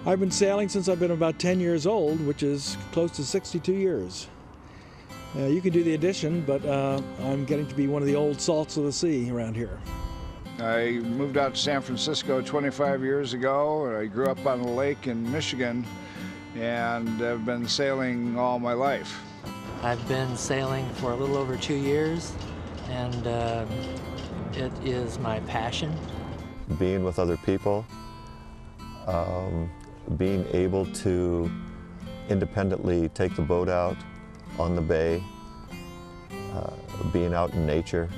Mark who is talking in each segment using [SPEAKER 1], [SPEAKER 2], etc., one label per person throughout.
[SPEAKER 1] I've been sailing since I've been about 10 years old, which is close to 62 years. You can do the addition, but I'm getting to be one of the old salts of the sea around here.
[SPEAKER 2] I moved out to San Francisco 25 years ago. I grew up on a lake in Michigan and have been sailing all my life.
[SPEAKER 3] I've been sailing for a little over 2 years, and it is my passion.
[SPEAKER 4] Being with other people, being able to independently take the boat out on the bay, being out in nature.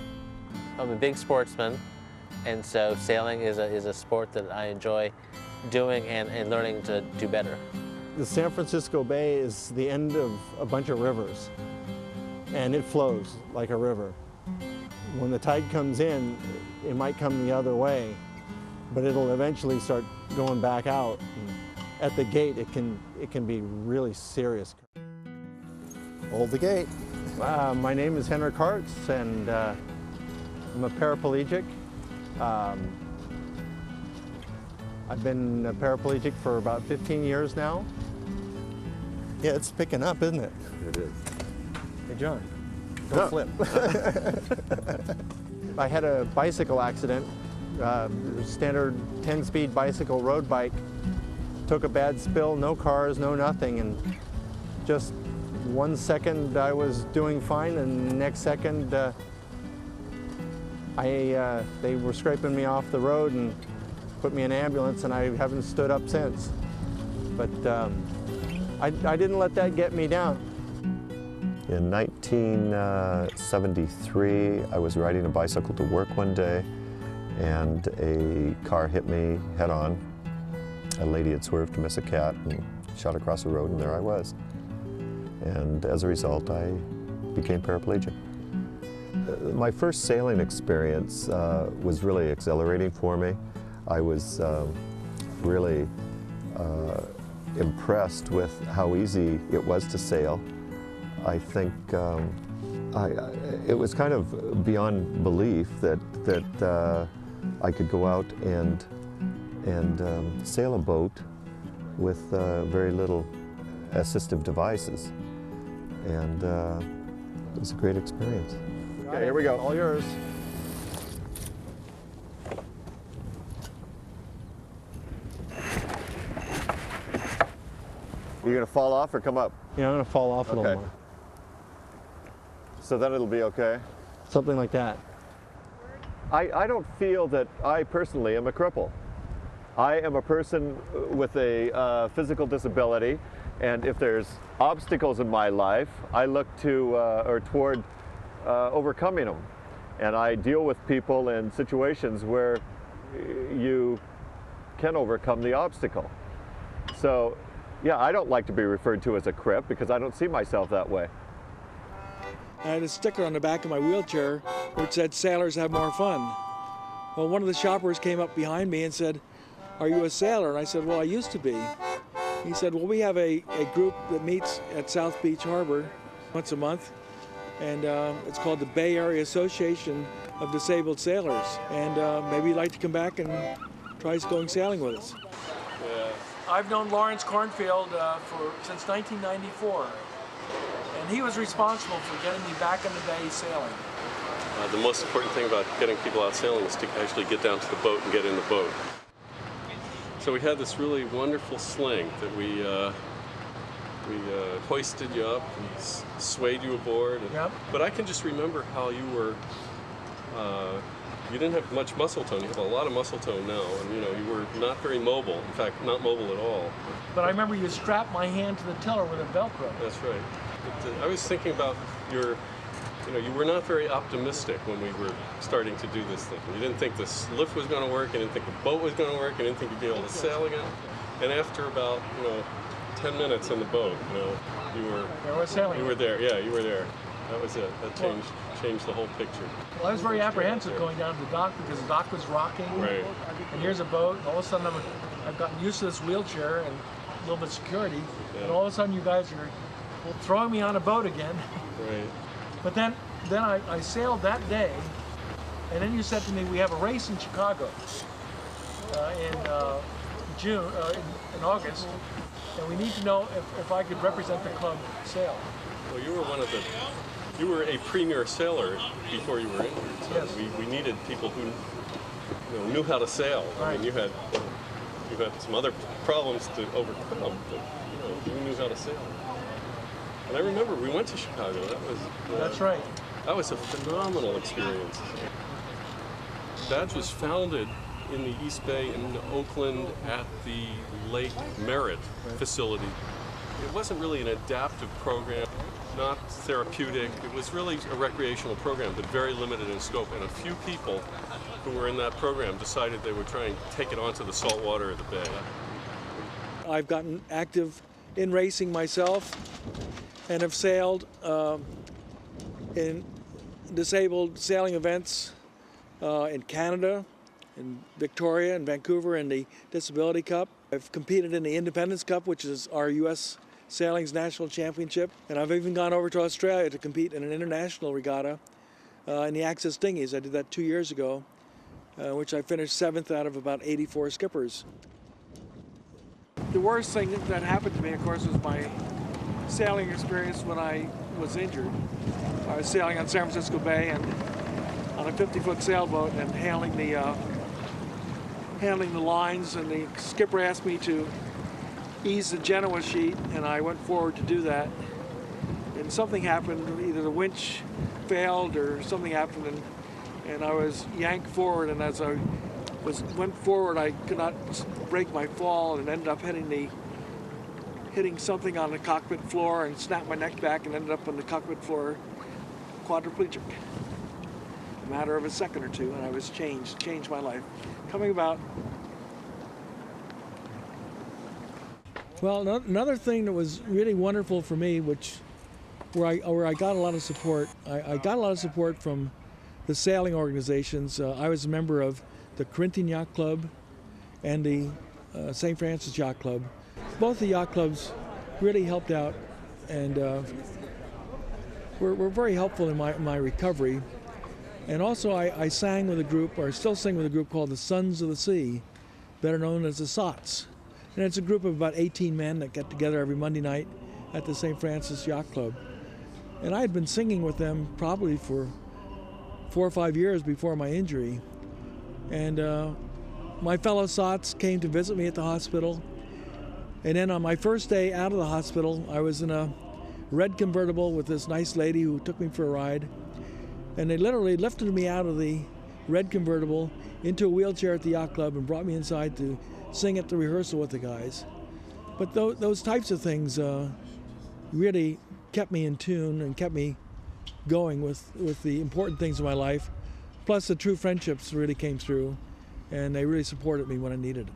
[SPEAKER 5] I'm a big sportsman, and so sailing is a sport that I enjoy doing and learning to do better.
[SPEAKER 6] The San Francisco Bay is the end of a bunch of rivers, and it flows like a river. When the tide comes in, it might come the other way, but it'll eventually start going back out. And at the gate, it can be really serious.
[SPEAKER 7] Hold the gate.
[SPEAKER 6] My name is Henrik Hartz, and I'm a paraplegic. I've been a paraplegic for about 15 years now.
[SPEAKER 7] Yeah, it's picking up, isn't it?
[SPEAKER 4] It is.
[SPEAKER 6] Hey, John, don't flip. I had a bicycle accident, standard 10-speed bicycle road bike. Took a bad spill, no cars, no nothing, and just 1 second I was doing fine, and the next second they were scraping me off the road and put me in an ambulance, and I haven't stood up since. But I didn't let that get me down.
[SPEAKER 4] In 1973, I was riding a bicycle to work one day, and a car hit me head-on. A lady had swerved to miss a cat and shot across the road, and there I was. And as a result, I became paraplegic. My first sailing experience was really exhilarating for me. I was really impressed with how easy it was to sail. I think it was kind of beyond belief that I could go out and sail a boat with very little assistive devices. And it was a great experience.
[SPEAKER 6] Okay, here we go. All yours.
[SPEAKER 4] You're going to fall off or come up?
[SPEAKER 6] Yeah, I'm going to fall off a little more.
[SPEAKER 4] So then it'll be okay?
[SPEAKER 6] Something like that.
[SPEAKER 4] I don't feel that I personally am a cripple. I am a person with a physical disability, and if there's obstacles in my life, I look to or toward overcoming them. And I deal with people in situations where you can overcome the obstacle. So, yeah, I don't like to be referred to as a crip because I don't see myself that way.
[SPEAKER 1] I had a sticker on the back of my wheelchair which said, "Sailors have more fun." Well, one of the shoppers came up behind me and said, "Are you a sailor?" And I said, "Well, I used to be." He said, "Well, we have a group that meets at South Beach Harbor once a month, and it's called the Bay Area Association of Disabled Sailors, and maybe you'd like to come back and try going sailing with us." Yeah. I've known Lawrence Cornfield since 1994, and he was responsible for getting me back in the bay sailing.
[SPEAKER 8] The most important thing about getting people out sailing is to actually get down to the boat and get in the boat. So we had this really wonderful sling that we hoisted you up and swayed you aboard. And,
[SPEAKER 1] yep.
[SPEAKER 8] But I can just remember how you were, you didn't have much muscle tone. You have a lot of muscle tone now, and you were not very mobile. In fact, not mobile at all.
[SPEAKER 1] But I remember you strapped my hand to the tiller with a Velcro.
[SPEAKER 8] That's right. But, I was thinking about you were not very optimistic when we were starting to do this thing. You didn't think this lift was going to work, you didn't think the boat was going to work, you didn't think you'd be able to sail again. And after about, 10 minutes in the boat, you were sailing. You were there, yeah, you were there. That was it. That changed the whole picture.
[SPEAKER 1] Well, I was very apprehensive going down to the dock because the dock was rocking.
[SPEAKER 8] Right.
[SPEAKER 1] And here's a boat, and all of a sudden I've gotten used to this wheelchair and a little bit of security,
[SPEAKER 8] yeah.
[SPEAKER 1] And all of a sudden you guys are throwing me on a boat again.
[SPEAKER 8] Right.
[SPEAKER 1] But then I sailed that day, and then you said to me, we have a race in Chicago in June, in August, and we need to know if I could represent the club sail.
[SPEAKER 8] Well, you were a premier sailor before you were injured. So
[SPEAKER 1] Yes.
[SPEAKER 8] we needed people who knew how to sail. I mean, you had some other problems to overcome, but you knew how to sail. And I remember we went to Chicago.
[SPEAKER 1] That's right.
[SPEAKER 8] That was a phenomenal experience. B.A.D.S was founded in the East Bay in Oakland at the Lake Merritt facility. It wasn't really an adaptive program, not therapeutic. It was really a recreational program, but very limited in scope. And a few people who were in that program decided they would try and take it onto the salt water of the bay.
[SPEAKER 1] I've gotten active in racing myself and have sailed in disabled sailing events in Canada, in Victoria and Vancouver in the Disability Cup. I've competed in the Independence Cup, which is our U.S. Sailing's national championship. And I've even gone over to Australia to compete in an international regatta in the Access Dinghies. I did that 2 years ago, which I finished 7th out of about 84 skippers. The worst thing that happened to me, of course, was my sailing experience when I was injured. I was sailing on San Francisco Bay and on a 50-foot sailboat and handling the lines, and the skipper asked me to ease the Genoa sheet, and I went forward to do that. And something happened, either the winch failed or something happened, and I was yanked forward, and as I went forward, I could not break my fall and ended up hitting something on the cockpit floor and snapped my neck back and ended up on the cockpit floor quadriplegic. A matter of a second or two, and I was changed my life. Coming about. Well, another thing that was really wonderful for me, where I got a lot of support, I got a lot of support from the sailing organizations. I was a member of the Corinthian Yacht Club and the St. Francis Yacht Club. Both the yacht clubs really helped out and were very helpful in my recovery. And also I sang with a group, or still sing with a group called the Sons of the Sea, better known as the SOTS. And it's a group of about 18 men that get together every Monday night at the St. Francis Yacht Club. And I had been singing with them probably for 4 or 5 years before my injury. And my fellow SOTS came to visit me at the hospital. And then on my first day out of the hospital, I was in a red convertible with this nice lady who took me for a ride. And they literally lifted me out of the red convertible into a wheelchair at the yacht club and brought me inside to sing at the rehearsal with the guys. But those types of things really kept me in tune and kept me going with the important things in my life. Plus the true friendships really came through, and they really supported me when I needed it.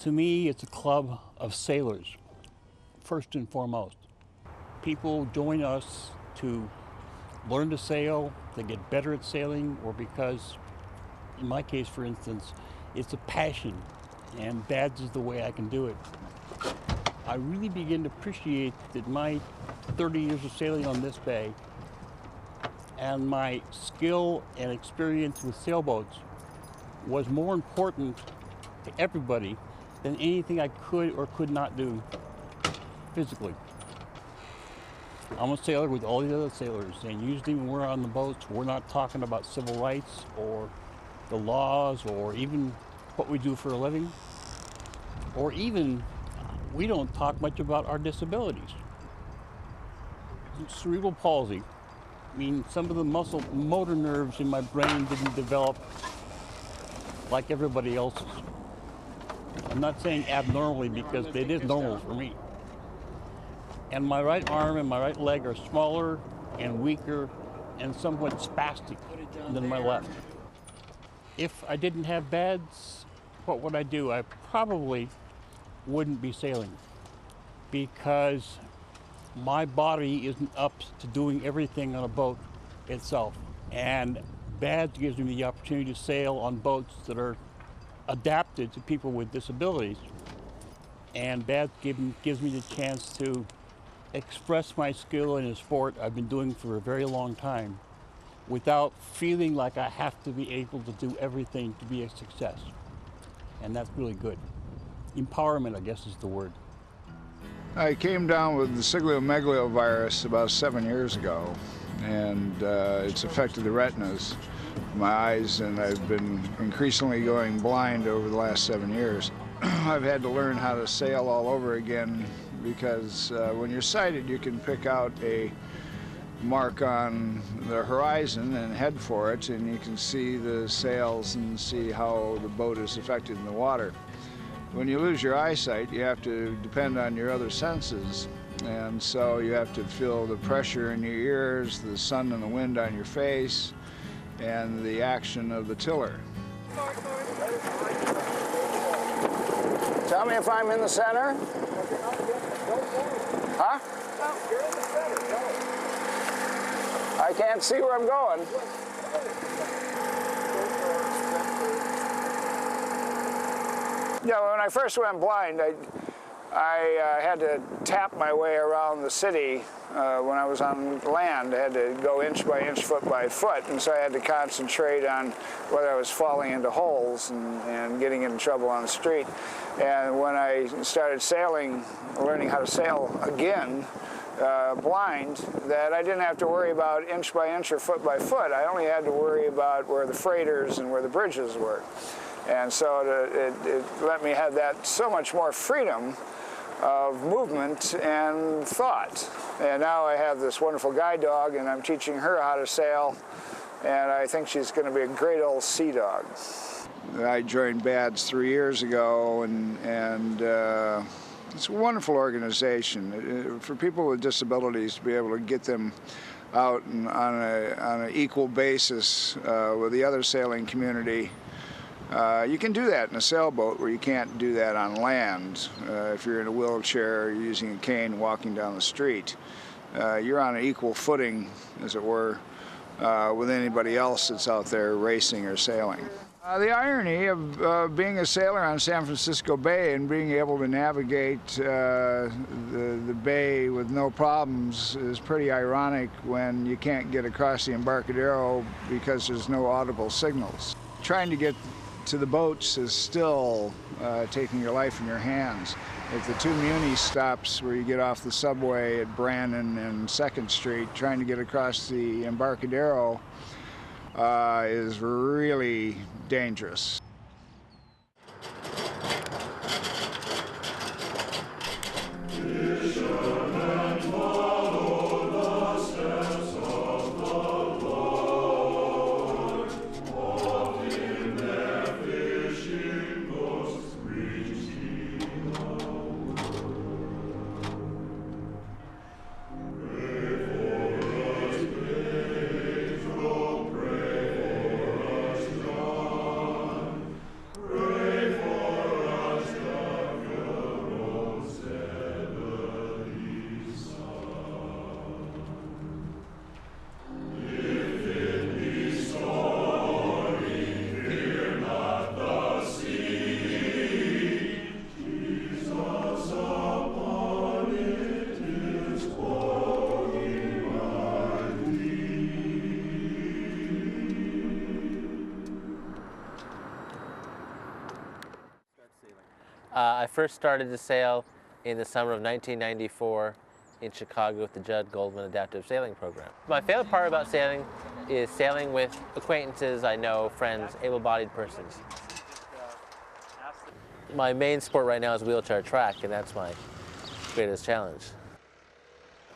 [SPEAKER 9] To me, it's a club of sailors, first and foremost. People join us to learn to sail, to get better at sailing, or because, in my case, for instance, it's a passion, and B.A.D.S is the way I can do it. I really begin to appreciate that my 30 years of sailing on this bay and my skill and experience with sailboats was more important to everybody than anything I could or could not do physically. I'm a sailor with all the other sailors, and usually when we're on the boats, we're not talking about civil rights or the laws or even what we do for a living, or even we don't talk much about our disabilities. Cerebral palsy, I mean, some of the motor nerves in my brain didn't develop like everybody else's. I'm not saying abnormally because it is normal for me. And my right arm and my right leg are smaller and weaker and somewhat spastic than my left. If I didn't have B.A.D.S, what would I do? I probably wouldn't be sailing because my body isn't up to doing everything on a boat itself. And B.A.D.S gives me the opportunity to sail on boats that are adapted to people with disabilities. And B.A.D.S gives me the chance to express my skill in a sport I've been doing for a very long time without feeling like I have to be able to do everything to be a success. And that's really good. Empowerment, I guess, is the word.
[SPEAKER 2] I came down with the cytomegalovirus about 7 years ago, and it's affected the retinas, my eyes, and I've been increasingly going blind over the last 7 years. I've had to learn how to sail all over again because when you're sighted, you can pick out a mark on the horizon and head for it, and you can see the sails and see how the boat is affected in the water. When you lose your eyesight, you have to depend on your other senses, and so you have to feel the pressure in your ears, the sun and the wind on your face, and the action of the tiller. Tell me if I'm in the center. Huh? You're in the center. I can't see where I'm going. Yeah, when I first went blind, I had to tap my way around the city when I was on land. I had to go inch by inch, foot by foot, and so I had to concentrate on whether I was falling into holes and getting into trouble on the street. And when I started sailing, learning how to sail again, blind, that I didn't have to worry about inch by inch or foot by foot. I only had to worry about where the freighters and where the bridges were. And so it let me have that so much more freedom of movement and thought. And now I have this wonderful guide dog, and I'm teaching her how to sail, and I think she's going to be a great old sea dog. I joined B.A.A.D.S 3 years ago, and it's a wonderful organization for people with disabilities to be able to get them out and on an equal basis with the other sailing community. You can do that in a sailboat where you can't do that on land. If you're in a wheelchair or using a cane walking down the street, you're on an equal footing, as it were, with anybody else that's out there racing or sailing. The irony of being a sailor on San Francisco Bay and being able to navigate the bay with no problems is pretty ironic when you can't get across the Embarcadero because there's no audible signals. Trying to get to the boats is still taking your life in your hands. At the 2 Muni stops where you get off the subway at Brandon and 2nd Street, trying to get across the Embarcadero is really dangerous.
[SPEAKER 5] I first started to sail in the summer of 1994 in Chicago with the Judd Goldman Adaptive Sailing Program. My favorite part about sailing is sailing with acquaintances I know, friends, able-bodied persons. My main sport right now is wheelchair track, and that's my greatest challenge.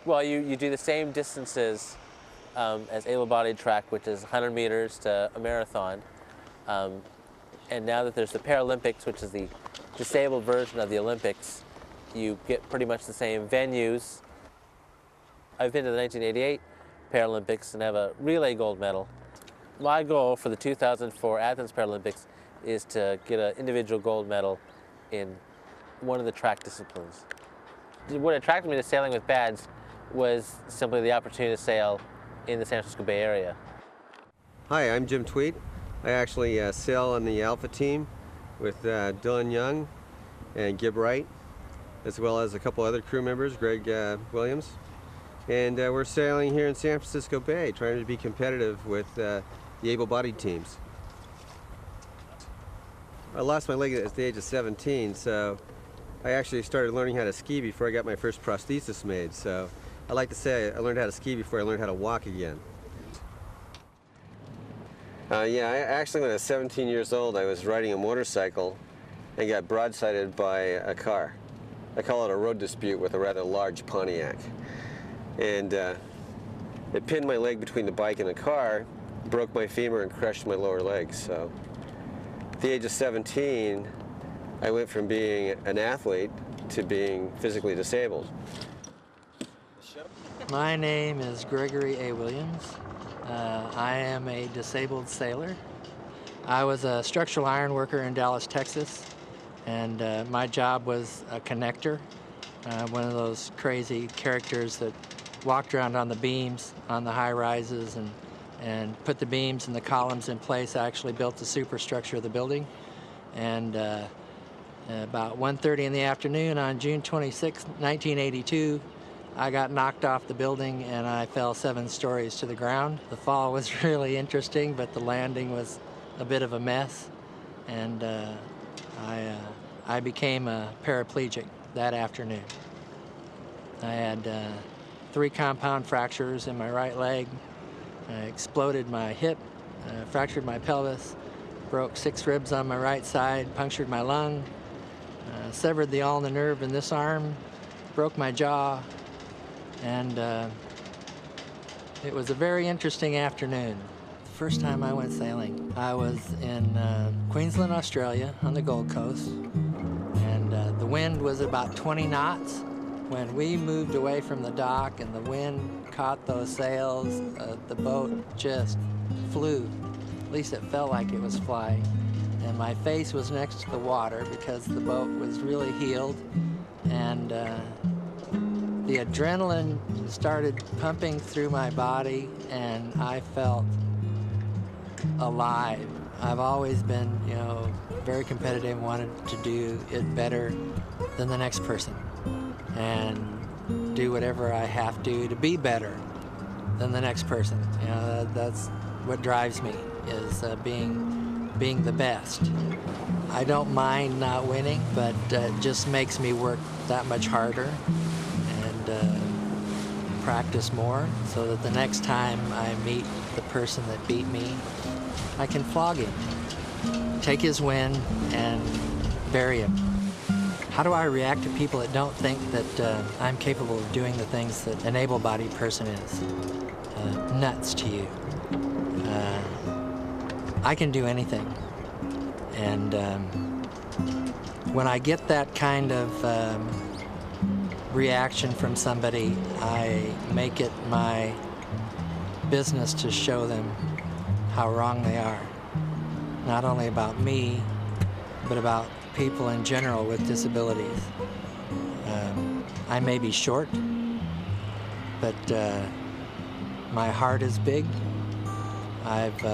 [SPEAKER 5] Well, you do the same distances as able-bodied track, which is 100 meters to a marathon. And now that there's the Paralympics, which is the disabled version of the Olympics, you get pretty much the same venues. I've been to the 1988 Paralympics and have a relay gold medal. My goal for the 2004 Athens Paralympics is to get an individual gold medal in one of the track disciplines. What attracted me to sailing with B.A.A.D.S was simply the opportunity to sail in the San Francisco Bay Area.
[SPEAKER 10] Hi, I'm Jim Tweed. I actually sail on the Alpha team with Dylan Young and Gib Wright, as well as a couple other crew members, Greg Williams. And we're sailing here in San Francisco Bay, trying to be competitive with the able-bodied teams. I lost my leg at the age of 17, so I actually started learning how to ski before I got my first prosthesis made. So I like to say I learned how to ski before I learned how to walk again. Yeah, actually when I was 17 years old, I was riding a motorcycle and got broadsided by a car. I call it a road dispute with a rather large Pontiac. And it pinned my leg between the bike and the car, broke my femur and crushed my lower leg. So at the age of 17, I went from being an athlete to being physically disabled.
[SPEAKER 3] My name is Gregory A. Williams. I am a disabled sailor. I was a structural iron worker in Dallas, Texas, and my job was a connector, one of those crazy characters that walked around on the beams on the high rises and put the beams and the columns in place. I actually built the superstructure of the building. And about 1:30 in the afternoon on June 26, 1982, I got knocked off the building and I fell 7 stories to the ground. The fall was really interesting, but the landing was a bit of a mess. And I became a paraplegic that afternoon. I had 3 compound fractures in my right leg. I exploded my hip, fractured my pelvis, broke 6 ribs on my right side, punctured my lung, severed the ulnar nerve in this arm, broke my jaw, and it was a very interesting afternoon. The first time I went sailing, I was in Queensland, Australia, on the Gold Coast, and the wind was about 20 knots. When we moved away from the dock and the wind caught those sails, the boat just flew. At least it felt like it was flying. And my face was next to the water because the boat was really heeled. And the adrenaline started pumping through my body and I felt alive. I've always been, very competitive, wanted to do it better than the next person, and do whatever I have to be better than the next person. That's what drives me, is being the best. I don't mind not winning, but it just makes me work that much harder and practice more so that the next time I meet the person that beat me, I can flog him, take his win, and bury him. How do I react to people that don't think that I'm capable of doing the things that an able-bodied person is? Nuts to you. I can do anything. And when I get that kind of reaction from somebody, I make it my business to show them how wrong they are. Not only about me, but about people in general with disabilities. I may be short, but my heart is big. I've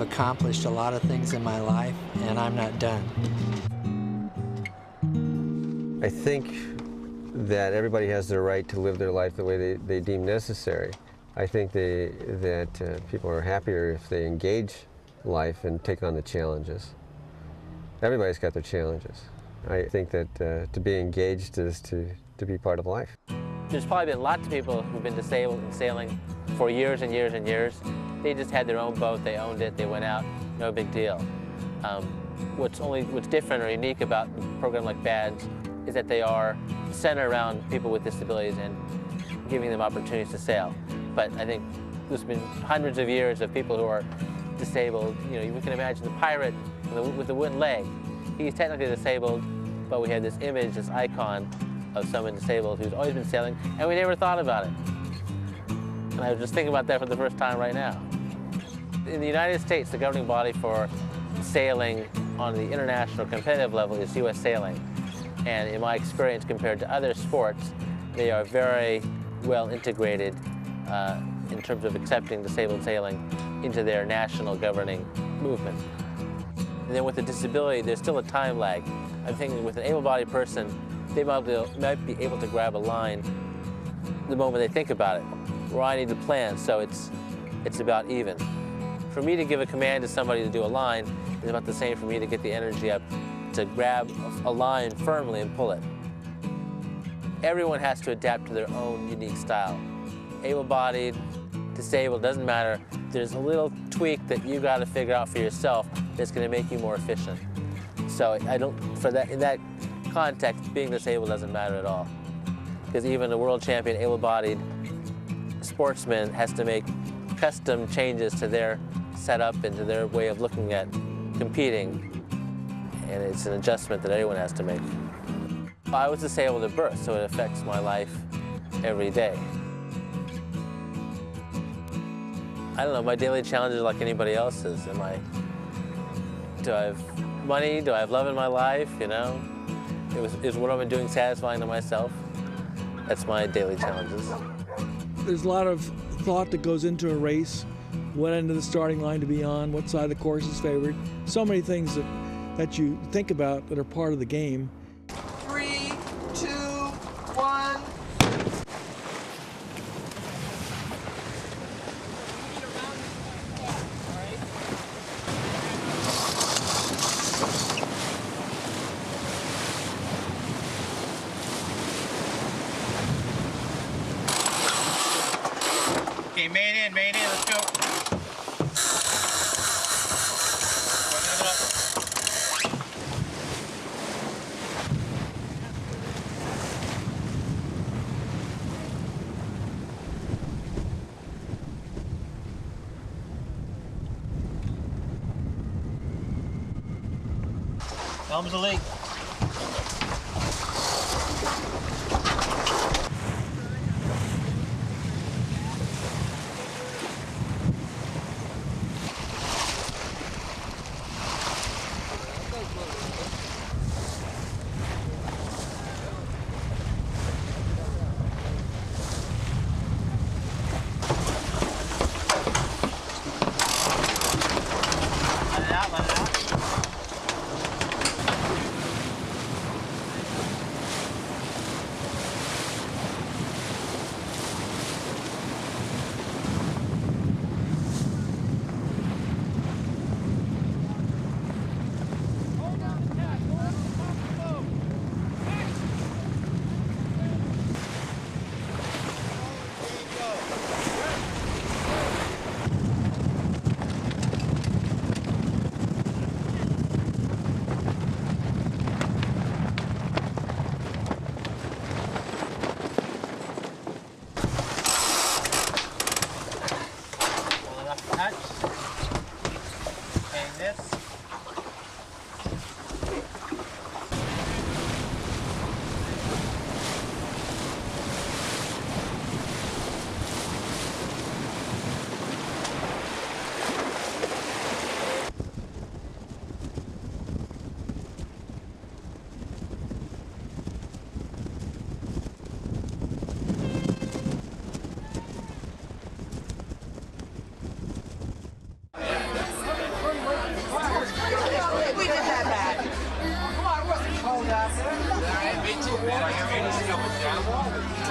[SPEAKER 3] accomplished a lot of things in my life, and I'm not done.
[SPEAKER 10] I think that everybody has the right to live their life the way they deem necessary. I think that people are happier if they engage life and take on the challenges. Everybody's got their challenges. I think that to be engaged is to be part of life.
[SPEAKER 5] There's probably been lots of people who've been disabled and sailing for years and years and years. They just had their own boat, they owned it, they went out, no big deal. What's different or unique about a program like B.A.A.D.S is that they are centered around people with disabilities and giving them opportunities to sail. But I think there's been hundreds of years of people who are disabled. You can imagine the pirate with the wooden leg. He's technically disabled, but we have this image, this icon of someone disabled who's always been sailing, and we never thought about it. And I was just thinking about that for the first time right now. In the United States, the governing body for sailing on the international competitive level is U.S. Sailing. And in my experience, compared to other sports, they are very well integrated in terms of accepting disabled sailing into their national governing movement. And then with a disability, there's still a time lag. I'm thinking with an able-bodied person, they might be able to grab a line the moment they think about it, or I need to plan, so it's about even. For me to give a command to somebody to do a line is about the same for me to get the energy up to grab a line firmly and pull it. Everyone has to adapt to their own unique style. Able-bodied, disabled, doesn't matter. There's a little tweak that you got to figure out for yourself that's going to make you more efficient. So in that context, being disabled doesn't matter at all. Because even a world champion able-bodied sportsman has to make custom changes to their setup and to their way of looking at competing. And it's an adjustment that everyone has to make. I was disabled at birth, so it affects my life every day. I don't know, my daily challenges are like anybody else's. Do I have money? Do I have love in my life, you know? Is what I'm doing satisfying to myself? That's my daily challenges.
[SPEAKER 1] There's a lot of thought that goes into a race, what end of the starting line to be on, what side of the course is favored. So many things that you think about that are part of the game.
[SPEAKER 11] 3, 2, 1.
[SPEAKER 12] Okay, main in, let's go. Thumbs the leak.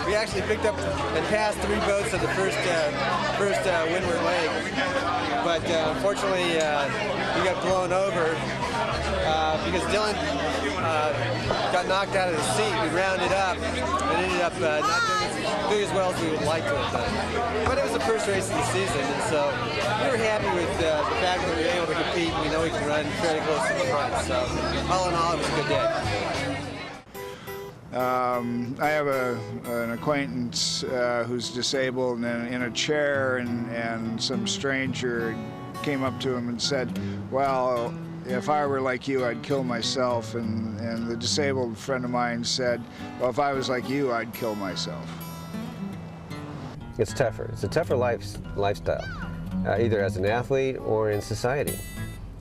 [SPEAKER 13] We actually picked up and passed 3 boats on the first windward leg, but unfortunately we got blown over because Dylan got knocked out of the seat. We rounded up and ended up not doing as well as we would like to have done. But it was the first race of the season, and so we were happy with the fact that we were able to compete. We know we can run fairly close to the front, so all in all, it was a good day.
[SPEAKER 2] I have an acquaintance who's disabled and in a chair, and some stranger came up to him and said, well, if I were like you, I'd kill myself. And the disabled friend of mine said, well, if I was like you, I'd kill myself.
[SPEAKER 10] It's tougher. It's a tougher lifestyle, either as an athlete or in society.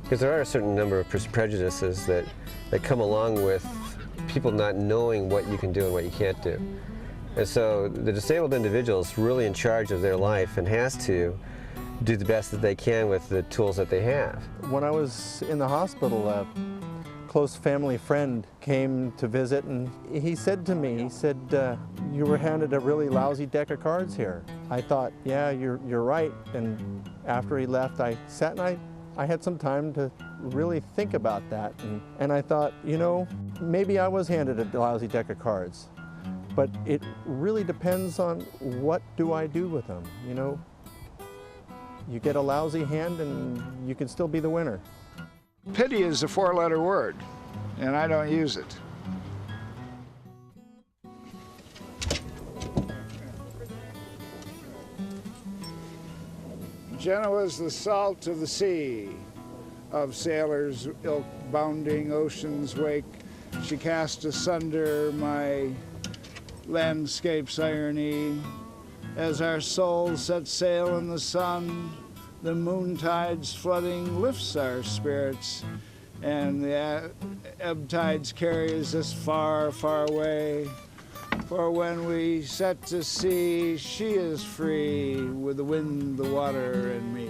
[SPEAKER 10] Because there are a certain number of prejudices that come along with people not knowing what you can do and what you can't do. And so the disabled individual is really in charge of their life and has to do the best that they can with the tools that they have.
[SPEAKER 6] When I was in the hospital, close family friend came to visit, and he said to me, he said, you were handed a really lousy deck of cards here. I thought, yeah, you're right. And after he left, I sat and I had some time to really think about that. And I thought, you know, maybe I was handed a lousy deck of cards, but it really depends on what do I do with them, you know? You get a lousy hand and you can still be the winner.
[SPEAKER 2] Pity is a four-letter word, and I don't use it. Genoa's the salt of the sea, of sailors' ilk bounding ocean's wake. She cast asunder my landscape's irony. As our souls set sail in the sun, the moontide's flooding lifts our spirits, and the ebb tides carries us far, far away. For when we set to sea, she is free with the wind, the water, and me.